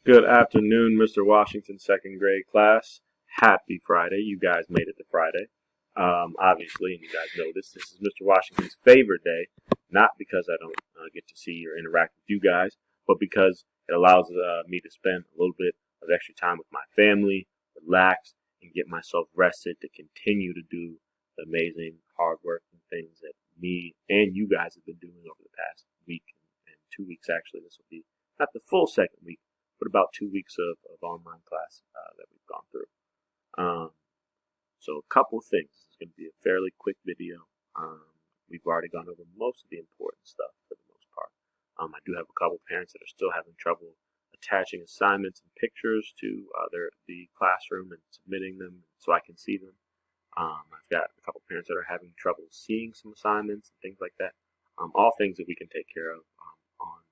Good afternoon, Mr. Washington, second grade class. Happy Friday. You guys made it to Friday. Obviously, and you guys know this is Mr. Washington's favorite day, not because I don't get to see or interact with you guys, but because it allows me to spend a little bit of extra time with my family, relax, and get myself rested to continue to do the amazing hard work and things that me and you guys have been doing over the past week and 2 weeks. Actually, this will be not the full second week, but about 2 weeks of online class that we've gone through. So a couple things. This is going to be a fairly quick video. We've already gone over most of the important stuff for the most part. I do have a couple parents that are still having trouble attaching assignments and pictures to the classroom and submitting them so I can see them. I've got a couple parents that are having trouble seeing some assignments and things like that. All things that we can take care of on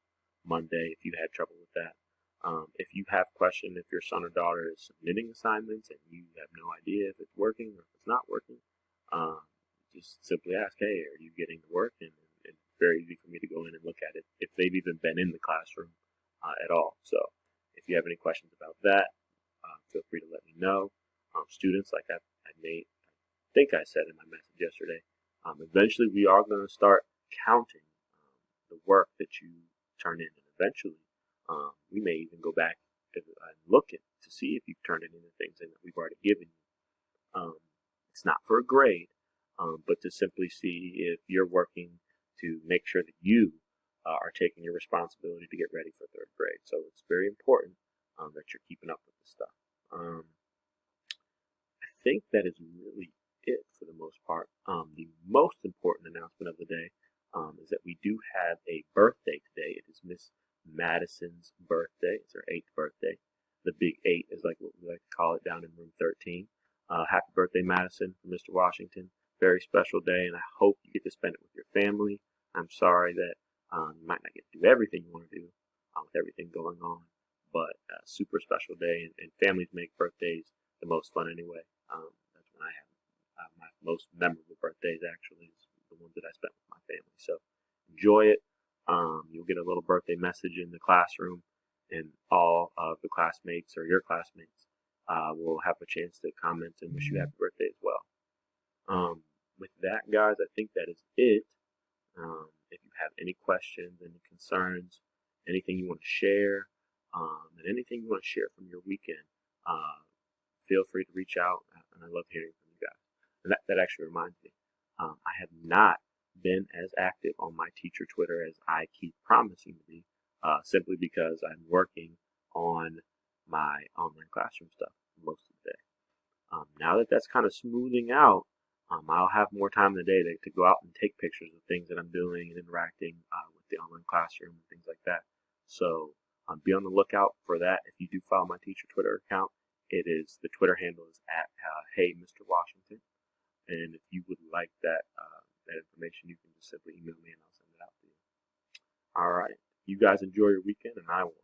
Monday if you had trouble with that. If you have questions, if your son or daughter is submitting assignments and you have no idea if it's working or if it's not working, just simply ask, hey, are you getting the work? And it's very easy for me to go in and look at it if they've even been in the classroom at all. So if you have any questions about that, feel free to let me know. Students, like I think I said in my message yesterday, eventually we are going to start counting the work that you turn in, and eventually we may even go back and look at to see if you've turned any of the things in that we've already given you. It's not for a grade, but to simply see if you're working to make sure that you are taking your responsibility to get ready for third grade. So it's very important that you're keeping up with this stuff. I think that is really it for the most part. The most important announcement of the day is that we do have a birthday today. It is Miss Madison's birthday. It's her 8th birthday. The big 8 is like what we like to call it down in room 13. Happy birthday, Madison, from Mr. Washington. Very special day, and I hope you get to spend it with your family. I'm sorry that you might not get to do everything you want to do with everything going on, but super special day, and families make birthdays the most fun anyway. That's when I have my most memorable birthdays, actually, is the ones that I spent with my family. So enjoy it. You'll get a little birthday message in the classroom, and all of the classmates or your classmates will have a chance to comment and wish you happy birthday as well. With that, guys, I think that is it. If you have any questions, any concerns, anything you want to share, and anything you want to share from your weekend, feel free to reach out, and I love hearing from you guys. And that actually reminds me, I have not been as active on my teacher Twitter as I keep promising to be, simply because I'm working on my online classroom stuff most of the day. Now that that's kind of smoothing out, I'll have more time in the day to go out and take pictures of things that I'm doing and interacting with the online classroom and things like that. So be on the lookout for that. If you do follow my teacher Twitter account, the Twitter handle is at Hey Mr. Washington. And if you would like that information, you can just simply email me and I'll send it out to you. All right. You guys enjoy your weekend, and I will